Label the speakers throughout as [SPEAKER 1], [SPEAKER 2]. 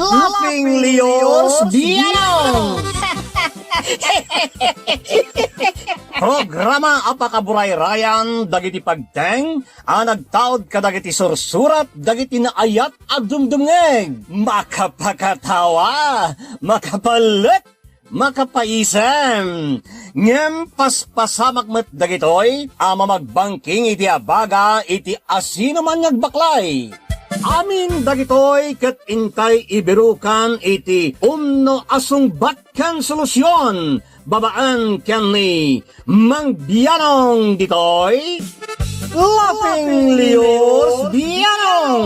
[SPEAKER 1] Laughing Leos Bianong! Programa apakaburay rayan dagiti pagteng nagtaod kadagiti sursurat dagiti naayat at dumdumngeg makapakatawa makapalit makapaisem ngem paspasamak met dagitoy magbangking iti abaga iti asino man ngagbaklay. Amin dagitoy ket intay ibirukan iti umno asungbatkan solusyon babaan ken ni Mang Bianong ditoy Laughing Leos Bianong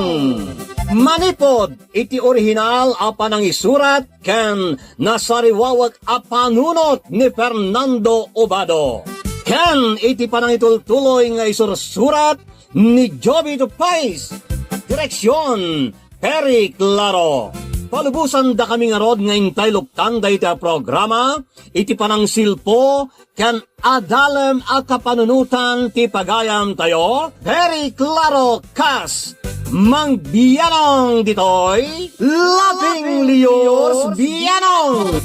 [SPEAKER 1] manipod iti orihinal apan ang isurat ken nasariwawag apanunot ni Fernando Obado ken iti panangitultuloy nga isursurat ni Joby Tupais. Direksyon, Peri Claro. Palubusan da kami nga rod nga intay luktan da iti programa, iti panang silpo, kan adalem a kapanunutan ti pagayam tayo, Peri Claro Kas, Mang Bianong ditoy, Laughing Leos Bianong.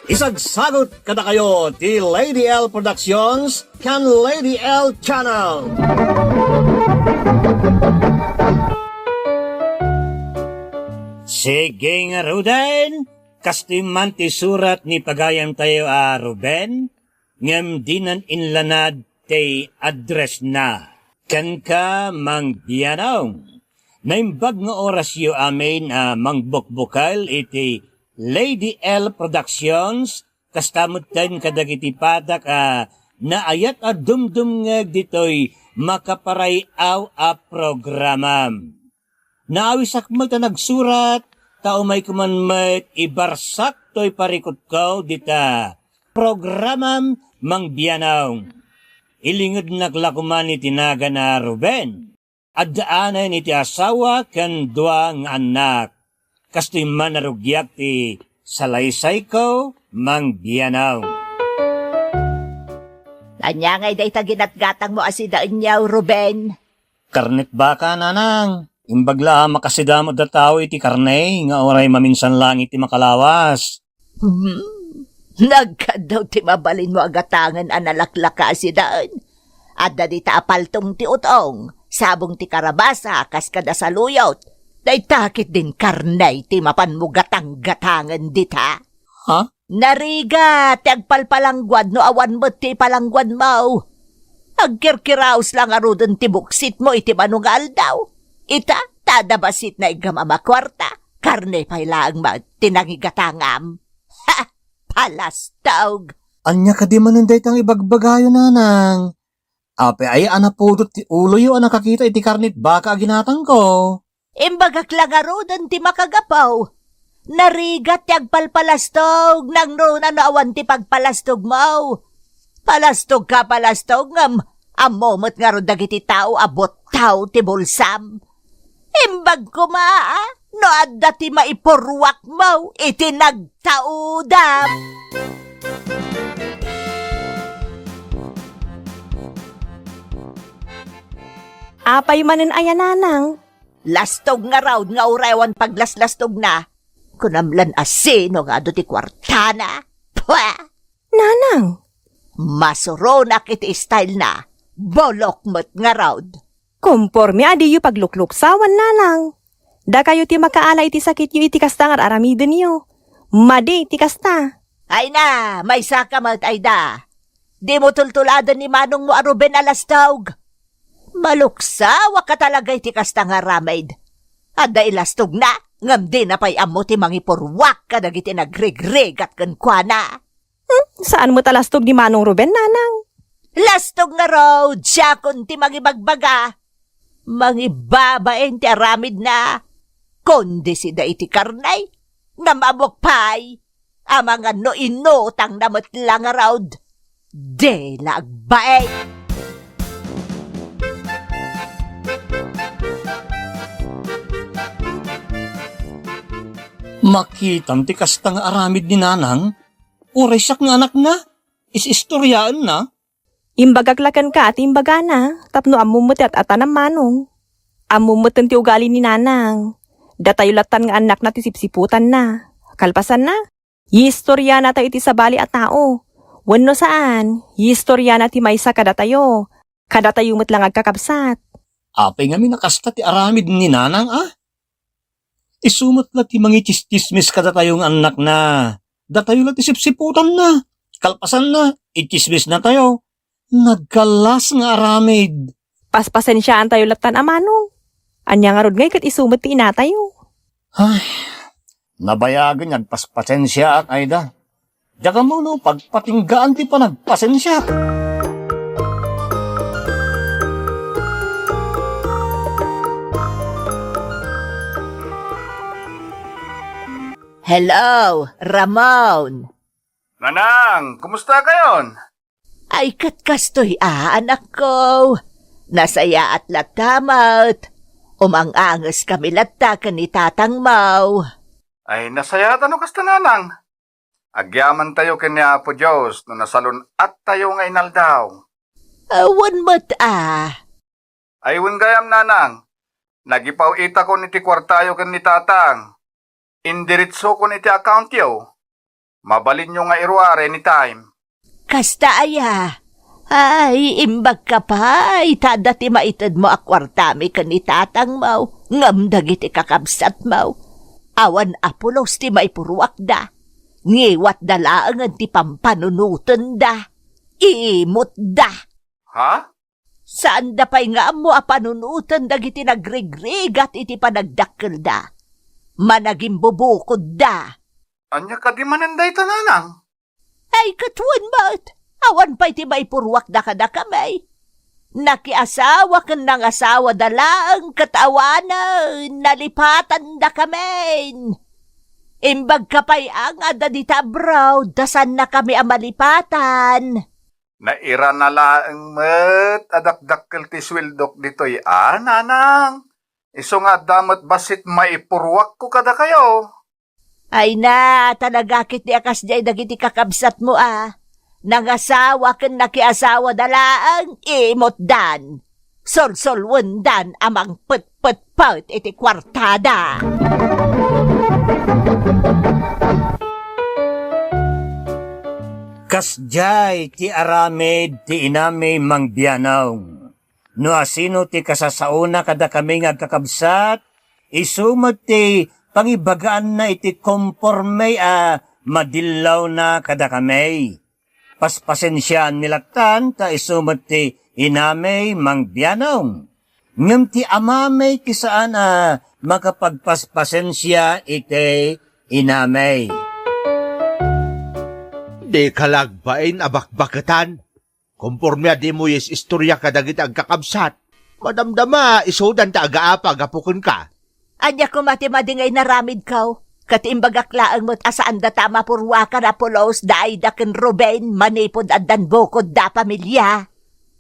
[SPEAKER 1] Isagsagot kada kayo ti Lady L Productions, kan Lady L Channel. Sige nga Ruden, kastiman ti surat ni pagayam tayo Ruben, ngem dinan inlanad ti address na. Kan ka Mang Bianong, naimbag nga orasyo amin mangbukbukal iti Lady L Productions, kastamutan kadagiti patak naayat a dumdumngeg ditoy makaparayaw a programam. Naawisak mo ta nagsurat, tao may kumanmet, ibarsak to'y parikot ko dita. Programam Mang Bianong. Ilingod naglakuman iti naga na Ruben. At daanan iti asawa kan dua nga anak. Kasto'y manarugyak ti salaysay ko Mang Bianong.
[SPEAKER 2] Anya ngay day taginatgatang mo asidaan niyaw, Ruben.
[SPEAKER 1] Karnet baka nanang. Imbagla makasidamod da tao iti karne, nga oray maminsan lang iti makalawas.
[SPEAKER 2] Nagkadaw ti mabalin mo agatangan analaklaka asidaan. At da di taapaltong ti utong, sabong ti karabasa, kas kada saluyot. Day takit din karne ti mapan mo gatang-gatangan dita.
[SPEAKER 1] Ha?
[SPEAKER 2] Nariga, ti agpalpalangguad no awan mo ti palangguad mo. Agkirkiraos lang arudon ti buksit mo iti manungal daw. Ita, tadabasit na igamamakwarta, karne pailaang tinangigatangam. Ha! Palastog!
[SPEAKER 1] Anya ka di maninday tang ibagbagayo nanang. Ape ay anapudot ti ulo yo nakakita iti karnit baka aginatang ko.
[SPEAKER 2] Imbagak lagarodan ti makagapaw. Narigat ti agpalpalastog, nang runa no awan ti pagpalastog mo. Palastog ka palastog ngam, amomot nga ro dagiti tao abot tao ti bulsam. Imbag ko no adda ti maipurwak mo, iti nagtaudam.
[SPEAKER 3] Apay manen ayananang.
[SPEAKER 2] Lastog nga raw nga urewan paglaslastog na. Kunamlan asino nga do ti kwartana. Pwa!
[SPEAKER 3] Nanang.
[SPEAKER 2] Masuronak iti style na. Bolok mo't nga raw.
[SPEAKER 3] Kumporme adi yu paglukluksawan nanang. Da kayo ti makaala iti sakit yu iti kasta nga aramiden yu. Madi iti kasta.
[SPEAKER 2] Ay na, may saka mat ay da. Di mo tultuladan ni manong mo Ruben alastog. Maluksawa ka talaga iti kasta nga ramaid. Ada ilastog na, ngam di na pa'y amo ti mangipurwak ka dagiti nagregregat kan kuana.
[SPEAKER 3] Saan mo talastog ni manong Ruben nanang?
[SPEAKER 2] Lastog nga raw, diyakon ti magibagbaga. Mangibabaen ti aramid na. Kundi si da iti karnay, namamok pay. Amang ano inutang namot lang nga raw. De lagbae.
[SPEAKER 1] Makitam ti kastang aramid ni nanang, uray siyak nga anak na, is-istoryaan na.
[SPEAKER 3] Imbagaklakan ka at imbaga na, tapno amumot at atanang manong. Amumot ti ugali ni nanang. Datayo latan nga anak na ti sipsiputan na. Kalpasan na. Yistorya na tayo iti sabali at tao. Wano saan, yistorya na ti maysa kadatayo. Kadatayo mo't lang agkakabsat.
[SPEAKER 1] Apay nga minakasta ti aramid ni nanang Isumot na ti mangitis-tismis kada tayong anak na. Datayo na ti sipsiputan na. Kalpasan na, itismis na tayo. Nagkalas nga aramid.
[SPEAKER 3] Paspasensyaan tayo latan amano. Anya nga rod ngay kat isumot ti inatayo.
[SPEAKER 1] Ay, nabayagan yan, paspasensya ak ayda. Diyaga mo no, pagpatinggaan ti pa nagpasensya.
[SPEAKER 2] Hello, Ramon.
[SPEAKER 4] Nanang, kumusta kayon?
[SPEAKER 2] Ay katkastoy anak ko. Nasaya at latamot. Umang-angas kami latta ni tatang mau.
[SPEAKER 4] Ay, nasaya tano kasta nanang. Agyaman tayo kanya po Diyos no nasalun at tayo nga inaldaw.
[SPEAKER 2] Awan mo't
[SPEAKER 4] Ay, gayam nanang. Nagipaw ita ko niti kwartayo kan ni tatang. Indiritso ko niti account yo. Mabalin nyo nga iruare ni time.
[SPEAKER 2] Kasta aya. Ay, imbag ka pa. Itada ti maitad mo akwartami ka ni tatang mau. Ngam dagiti kakabsat mau. Awan apulos ti maipuruak da. Ngiwat dalaangan ti pampanunutan da. Iimot da.
[SPEAKER 4] Ha?
[SPEAKER 2] Saan da pa'y nga mo apanunutan dagiti nagrigrigat iti panagdakkel da. Managing bubukod da.
[SPEAKER 4] Anya ka di mananday ta nanang?
[SPEAKER 2] Ay, katuan mo't. Awan pa'y ti maipurwak da kada kamay. Nakiasawa kan ng asawa dalang katawanan, nalipatan da kamen. Imbag kapay ang adadita bro, dasan na kami ang malipatan.
[SPEAKER 4] Naira na laang met, adakdakkel ti swildok dito'y nanang. Iso nga damat basit maipurwak ko kada kayo.
[SPEAKER 2] Ay na, talaga kit di akas jay dagiti kakabsat mo Nangasawa kan nakiasawa dalaang imot dan. Sol-solwan dan amang put-put-put iti kwartada.
[SPEAKER 1] Kasjay ti aramid ti inami mangbianaw. No asino ti kasasauna kada kami nga kakabsat, isumot ti pangibagaan na iti komporme madilaw na kada kami. Paspasensyaan nilatan ta isumot ti inami mangbianaw. Ngam ti amamay kisaan makapagpaspasensya iti inamay.
[SPEAKER 5] Di kalagbain abakbakatan. Komporme di mo yes istorya kadagit ang kakabsat. Madamdama, isodan ta agaapa agapukon ka.
[SPEAKER 2] Anya ko mati-madingay naramid kaw. Katimbagaklaan mo't asaan da tama purwa ka na pulos daay da ken Ruben manipod at dan bukod da pamilya.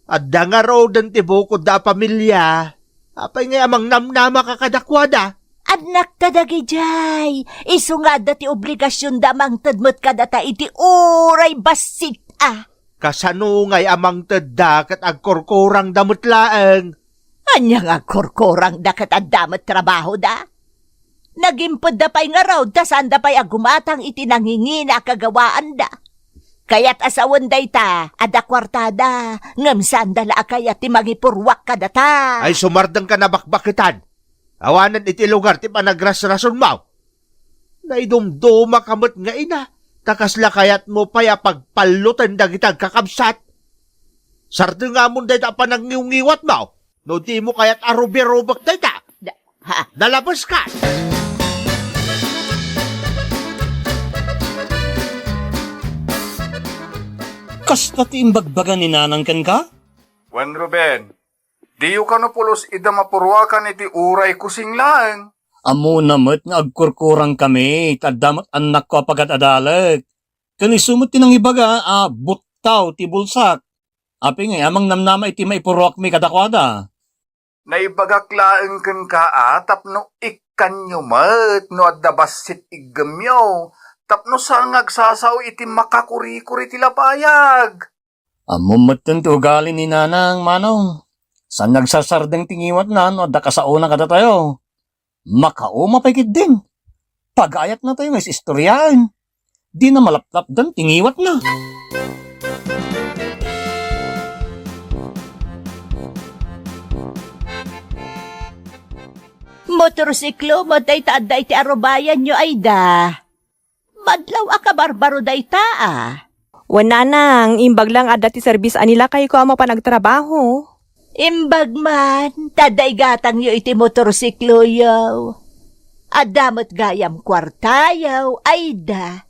[SPEAKER 5] At da nga raw dan tibukod da pamilya. Apay nga amang namnama kakadakwada.
[SPEAKER 2] Anak tadagi jay. Iso nga dati obligasyon damang tadmot ka data iti uray basit
[SPEAKER 5] Kasano nga'y amang tadda kat agkorkorang damot laeng.
[SPEAKER 2] Anya nga korkorang dakat at damat trabaho da? Nagimpod da pa'y nga raw, dasan da pa'y agumatang iti nangingina kagawaan da. Kaya't asawan day ta, ada kwartada, ngamsan dala kayat ti magipurwak ka data.
[SPEAKER 5] Ay sumardang ka na bakbakitan. Awanan iti lugar ti panagrasrason mo. Naidumduma kamot nga ina, takasla kayat mo pa'y pagpalutan dagitag kakabsat. Sardo nga mo day ta panangiungiwat mo, no di mo kayat arubirubak day ta. Nalabas ka!
[SPEAKER 1] Kasta ti imbagbaga ni nanang ken ka?
[SPEAKER 4] Juan Ruben, diyo ka no pulos ida mapurwakan iti uray kusing laeng.
[SPEAKER 1] Amo namat nga agkurkurang kami, tadamat anak ko apagat adalag. Kanisumot ti nang ibaga, buttaw ti bulsak. Api nga, amang namnama iti maipurwak mi kadakwada.
[SPEAKER 4] Naibagak laeng ken ka tapno ikanyo met no adda basit igamyo. Tapno sangag sasaw iti makakuri-kuri ti lapayag.
[SPEAKER 1] Amo matan ti ugali ni nanang manong. San nagsasardeng tingiwat na, no adda kasauna kada tayo. Makauma pa din. Pagayat na tayo nga sa istoryaan. Di na malaplap dan, tingiwat na.
[SPEAKER 2] Motorsiklo mo day taaday ti arubayan nyo ay da. Madlaw ka barbaro day taa.
[SPEAKER 3] Wana nang, imbag lang adda ti service anila kayo ko ama pa nagtrabaho.
[SPEAKER 2] Imbag man, taday gatang yo iti motorsiklo yaw. Adamot gayam kwartayaw ay da.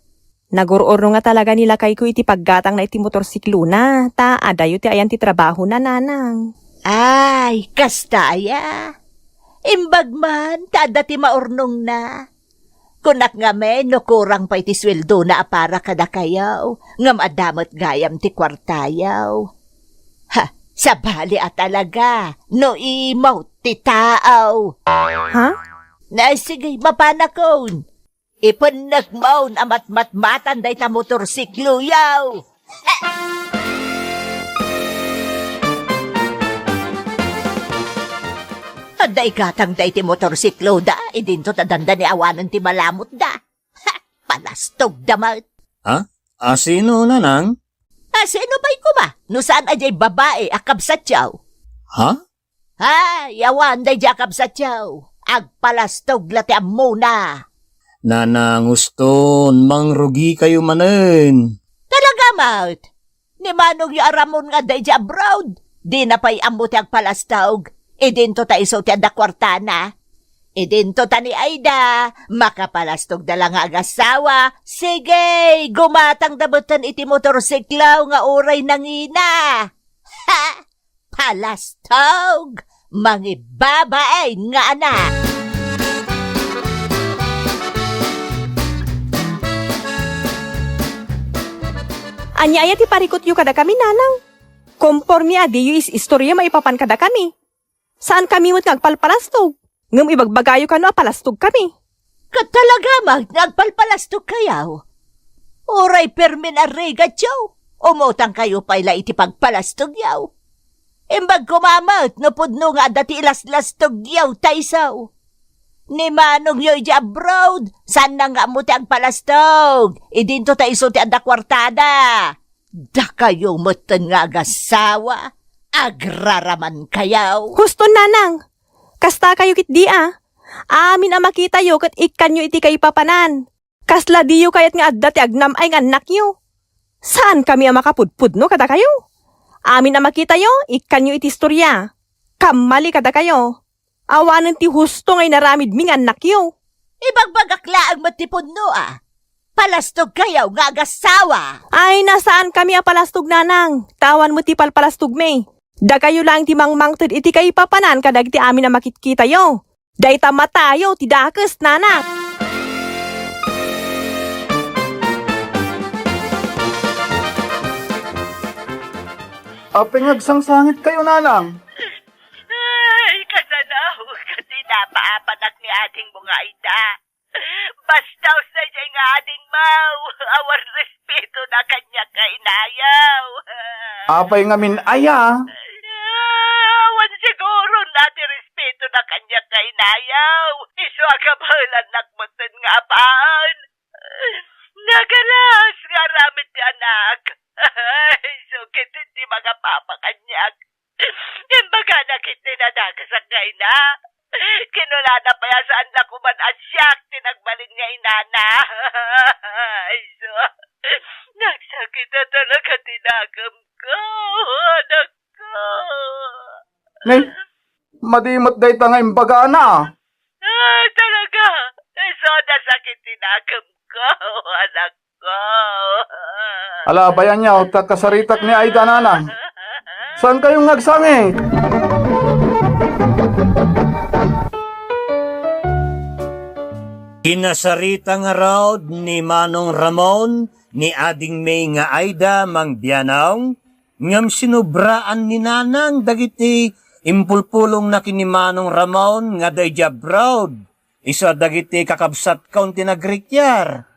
[SPEAKER 3] Naguroro nga talaga nila kay ko iti paggatang na iti motorsiklo na. Ta, adayo ti ayan ti trabaho na nanang.
[SPEAKER 2] Ay, kastaya. Imbag man, tada ti maurnong na. Kunak nga men, no kurang pa iti sweldo na apara kada kayaw. Ngam adamot gayam ti kwartayaw. Ha, sa bali at talaga, no imaw ti taaw.
[SPEAKER 3] Ha?
[SPEAKER 2] Na sige, mapanakon. Ipon nagmaon amat matmatan day ta motorsiklo yaw. Day gatang day ti motorsiklo da, idinto tadanda ni awanan ti malamot da. Ha, palastog damat.
[SPEAKER 1] Sino nanang?
[SPEAKER 2] Sino ba'y ko ba? No saan ajay babae akabsat yaw?
[SPEAKER 1] Ha?
[SPEAKER 2] Yawan day jakabsat yaw. Agpalastog lati muna.
[SPEAKER 1] Nanang uston, mangrugi kayo manen.
[SPEAKER 2] Talaga, Maut? Ni manong yu aramon nga day abroad. Di na pa'y amo ti agpalastog. Idinto ta iso ti adda kwartana. Idinto ta ni Aida. Makapalastog da lang nga agasawa. Sige, gumatang dabutan iti motorsiklaw nga oray nangina. Ha! Palastog! Mangibabaay nga anak.
[SPEAKER 3] Anya aya ti parikot yu kada kami nanang. Konforme adi yu is istorya maipapan kada kami. Saan kami mo't nagpalpalastog? Ngam ibagbagayo ka no apalastog kami.
[SPEAKER 2] Katalaga nagpalpalastog kayaw. Oray permin arrega tiyaw. Umutang kayo pala iti pagpalastog yaw. Imbag kumamot no pudno nga dati ilas-lastog yaw taysaw. Ni manong yoy di abroad, saan na nga mo ti agpalastog? Idinto ta iso ti adda kwartada. Da kayo moten nga agasawa. Agraraman kayaw.
[SPEAKER 3] Husto nanang. Kasta kayo kit di Amin ang makita yo kat ikan yo iti kay papanan. Kasla di yo kayat nga adda ti agnam ay nga anak yo. Saan kami ang makapudpud no kada kayo? Amin ang makita yo, ikan yo iti istorya. Kamali kada kayo. Awanan ti husto ngay naramid ming anak yo.
[SPEAKER 2] Ibagbagakla ang matipod no Palastog kayaw nga agasawa.
[SPEAKER 3] Ay, nasaan kami ang palastog nanang? Tawan mo ti palpalastog me. Da kayo lang ti mangmangtod iti kay papanan kadag ti amin na makitkita yo. Day tama tayo, ti dakes nanang.
[SPEAKER 4] Pinagsangsangit kayo, nanang.
[SPEAKER 2] Ay, kasanaw, kasi napaapanak ni ating mga ita. Bastaw sa dyan nga ating mau, awar respeto na kanya kainayaw.
[SPEAKER 4] Apay ngamin aya.
[SPEAKER 2] Awan siguro natin respeto na kanya kainayaw. Iso akabalan nakmutan nga paan. Nagalas nga ramit ni anak. Ay, sukit hindi mga papakanyak. Imbaga nakit ni nanak sa kaina. Kinula na pa yan saan na kuman asyak tinagbalin nga inana. Ay, so, nagsakit na talaga tinagam ko, anak ko.
[SPEAKER 4] Nay, madimot day ta nga imbaga na.
[SPEAKER 2] Talaga, so nasakit tinagam ko, anak ko.
[SPEAKER 4] Ala, bayan niya, o kasaritak ni Aida, nanang. Saan kayong nagsangit?
[SPEAKER 1] Kinasarita nga raw ni Manong Ramon, ni Ading May nga Aida mang Bianaw, ngam sinubraan ni Nanang dagiti impulpulong na kini Manong Ramon nga day abroad. Isa dagiti kakabsat kaun tinagrikyar.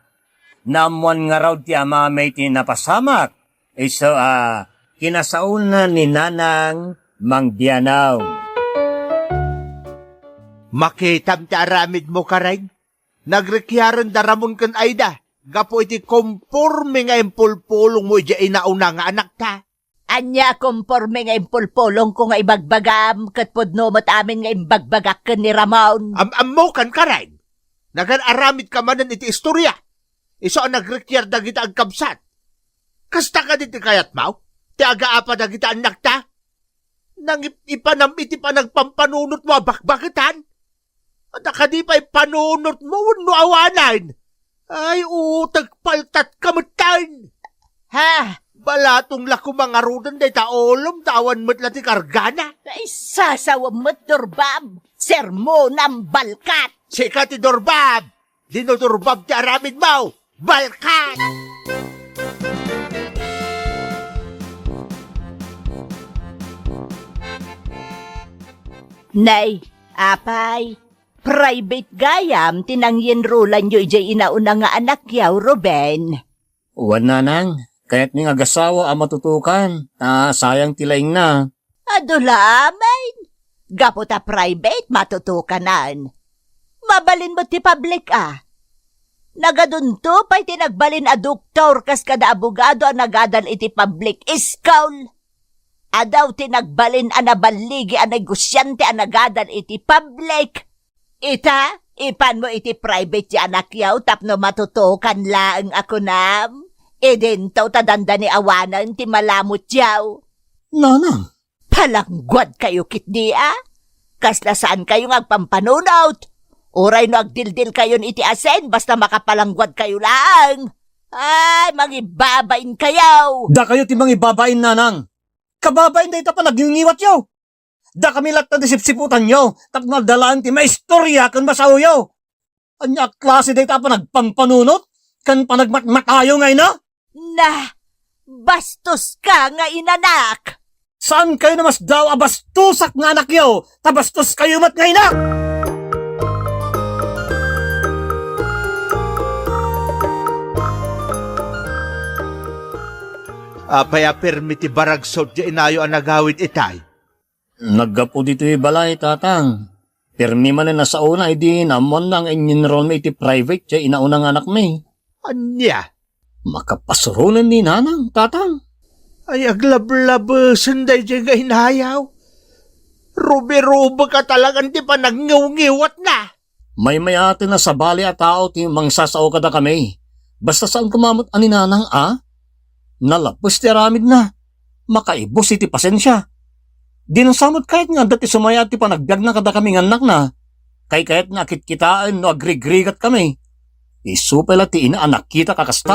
[SPEAKER 1] Namuan nga raw ti ama may tinapasamak. Isa kinasauna ni Nanang mang Bianaw.
[SPEAKER 5] Makitam ti aramid mo kareng. Nagrekyaran daramon kan ayda. Gapo iti komporme nga impulpulong mo ija inauna nga anak ta.
[SPEAKER 2] Anya komporme nga impulpulong ko nga ibagbagam kat pudno mo't amin nga imbagbagak ken ni Ramon.
[SPEAKER 5] Ammo kan kareng. Nagan-aramid ka manan iti istorya. Iso ang nagrekyar dagita ang kabsat. Kasta ka diti kayat mau? Ti aga-apa dagita anak ta? Nang ipanam iti pa nagpampanunot mo bakbakitan? At akadi pa ipanunot mo no awanan. Ay tagpaltat kamutan.
[SPEAKER 2] Ha?
[SPEAKER 5] Balatong lako mga rudan day taolom tawan mo't lati kargana.
[SPEAKER 2] Ay sasawa mo't Dorbab. Sermo ng balkat.
[SPEAKER 5] Sika ti Dorbab. Dino Dorbab ti aramid mo. Balkan!
[SPEAKER 2] Nay, apay. Private gayam tinangyenrulan nyo ijay inauna nga anak yaw, Ruben.
[SPEAKER 1] Uwan na nang, kaya't ning agasawa ang matutukan. Sayang tilaing na.
[SPEAKER 2] Adulamen. Gapo ta private matutukanan. Mabalin mo ti public Nagadunto pa'y tinagbalin a doktor kas kada abogado ang nagadal iti public iskaul. Adaw tinagbalin a nabaligi a negosyante a nagadal iti public. Ita, ipan mo iti private ti anak yaw tapno matutukan laeng ako nam. Idintaw tadanda ni awanan ti malamot yaw.
[SPEAKER 1] Nanang,
[SPEAKER 2] Palanggwad kayo kitdi Kasla saan kayo ngagpampanunot. Oray no agdildil kayon iti asen basta makapalanggwad kayo lang. Ay, mangibabain kayaw.
[SPEAKER 1] da kayo timang ibabain nanang. Kababain da ita pa nagngingiwat yaw. Da kami lat na disipsiputan yaw. Tap nagdalaan ti maistorya kan basaw yaw. Anya klase da ita pa nagpampanunot. Kan panagmatmatayo ngay na.
[SPEAKER 2] Na, bastos ka nga inanak.
[SPEAKER 1] Saan kayo na mas daw abastusak nga anak yaw? Tabastos kayo mat ngay na.
[SPEAKER 5] Apaya permiti baragsot di inayo ang nagawid itay.
[SPEAKER 1] Naggapo dito balay tatang. Permi man na sa una, edi namon nang in-enroll iti private siya inaunang anak may.
[SPEAKER 5] Anya?
[SPEAKER 1] Makapasurunan ni nanang, tatang.
[SPEAKER 5] Ay aglablabasan day dyan nga hinayaw. Rubi-rubi ka talagang di pa nagngiw-ngiwat na.
[SPEAKER 1] May mayate na sa bali at tao ti mangsasao kada kami. Basta saan kumamot ani nanang Nalapos ti aramid na. Makaibos iti pasensya. Di nang samot kahit nga dati sumaya ti panagbiag na kada kami anak na. Kahit nga kitkitaan no agrigrigat kami. Isupela ti inaanak kita kakasta.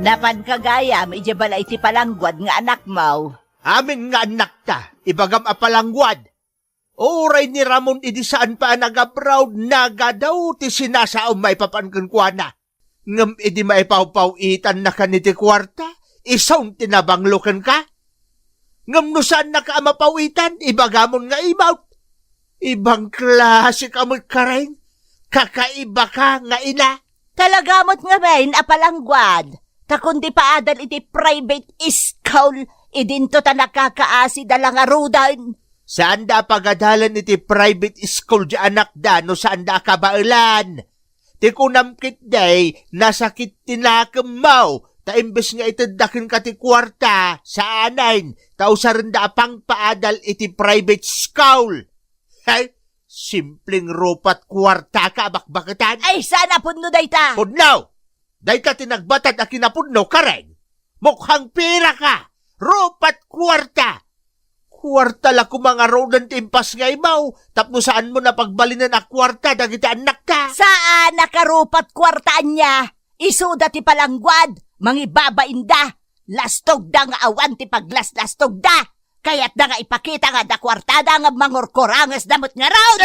[SPEAKER 2] Napan kagayam, ije bala iti palanggwad nga anak mo.
[SPEAKER 5] Amin nga anak ta, ibagam apalangwad. Oray ni Ramon idi saan pa nagabraud nagadaw ti sinasaom may papankan kwa na. Ngam idi maipawpawitan na ka ni ti kwarta, isaw tinabanglokan ka. Ngam no saan nakaamapawitan, ibagamon nga ibaw. Ibang klase kamot kareng, kakaiba ka nga ina.
[SPEAKER 2] Talagamot nga main apalanggwad. Takundi paadal iti private school, idinto ta nakakaasi dalang arudan.
[SPEAKER 5] Saan da pagadalan iti private school di anak da no saan da kabailan? Ti kunamkit day, nasakit tinakam mo, ta imbes nga itadakin ka ti kwarta sa anayin, tausaran da pang paadal iti private school. Hey, simpleng rupat kwarta ka bakbakitan.
[SPEAKER 2] Ay, sana punno dayta.
[SPEAKER 5] Pudnaw! Dayta tinagbatad a kinapudno kareng. Mukhang pira ka! Rupat kwarta! Kwarta la mga rodan timpas nga imaw, tapno saan mo na pagbalinan a kwarta dagiti anak ka?
[SPEAKER 2] Saan nakarupat kwartaan niya? Isuda ti palanggwad, mangibabain da. Lastog da nga awan ti paglaslastog da. Kaya't da nga ipakita nga da kwartada nga mangurkurangas damot nga raw.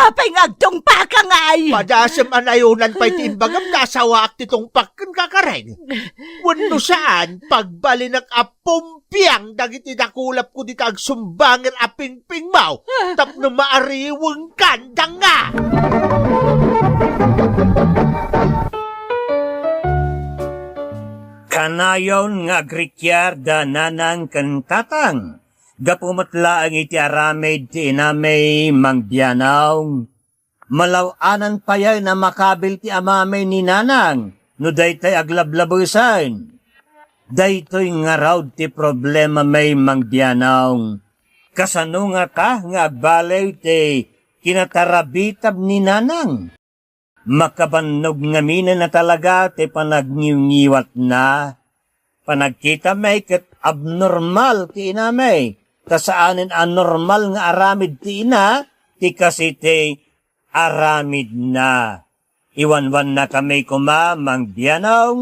[SPEAKER 2] Apay ngagtong pa ka ngay.
[SPEAKER 5] Padasam anayunan pa'y timbagam nasawaak titong pakkan kakareng. Wano saan, pagbali ng apumpiang dagiti nakulap ko dito ag sumbangir aping-ping mau, tapno maariwang kandang nga.
[SPEAKER 1] Kanayon nga agrikyar da nanang kantatang. Gapumatla ang iti aramid ti inamay mangbiyanaw. Malawanan pa yan na makabil ti amamay ni nanang. No daytay aglablabusan. Daytoy nga raw ti problema may mangbiyanaw. Kasano nga ka nga agbalay ti kinatarabitab ni nanang. Makabannog nga mina na talaga ti panagniwniwat na. Panagkita may kat abnormal ti inamay. Kasaanin anormal nga aramid ti ina, ti kasi ti aramid na. Iwanwan na kami kuma mangbiyanaw,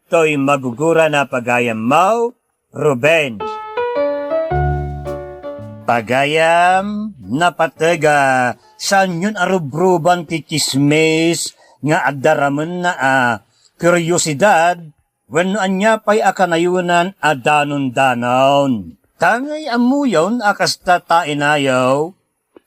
[SPEAKER 1] to'y magugura na pagayam mo, Ruben. Pagayam na patega, saan yun arubruban ti chismis, nga agdaraman na kuryosidad, wenno anya pa'y akanayunan danon-danon. Tangay amuyon akas tatainayaw,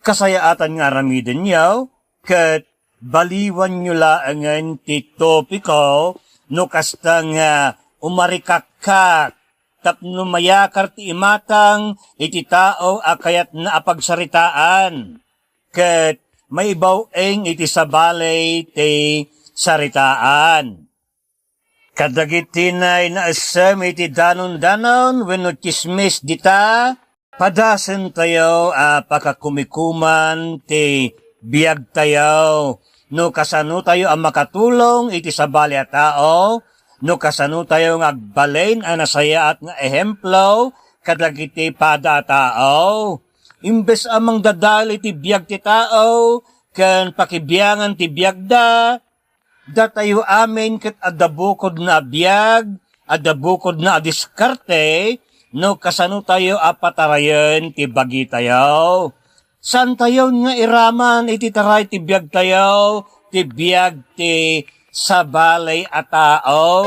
[SPEAKER 1] kasayaatan nga aramidin yaw, kat baliwan nyo laangan ti topiko, no kasta nga umarikakak, tapno mayakar ti imatang, iti tao akayat na apagsaritaan, kat may baweng iti sabalay ti saritaan. Kadagitinay na asam iti danon-danon wenno chismis dita, padasen tayo pakakumikuman ti biyag tayo. No kasano tayo ang makatulong iti sabali a tao, no kasano tayo ng agbalain ang nasaya at nga ehemplo, kadagiti pada tao. Imbes amang dadali ti biyag ti tao, kan pakibiyangan ti biyag datayo amin kat adabukod na biyag, adabukod na diskarte, no kasano tayo apatarayan ti bagi tayo. San tayo nga iraman iti taray ti biyag tayo, ti biyag ti sabalay a tao.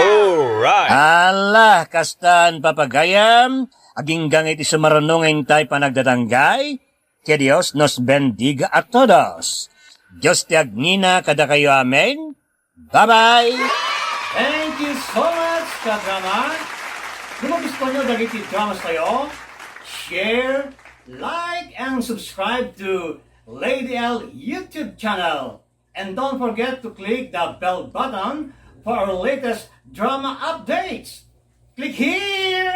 [SPEAKER 6] Alright!
[SPEAKER 1] Ala, kastan papagayam, aginggang iti sumarunongeng tayo panagdadanggay, que Dios nos bendiga a todos. Diyos ti agnina kada kayo amen. Bye-bye! Thank you so much, kadrama. Kung gusto nyo dagiti dramas tayo, share, like, and subscribe to Lady L YouTube channel. And don't forget to click the bell button for our latest drama updates. Click here!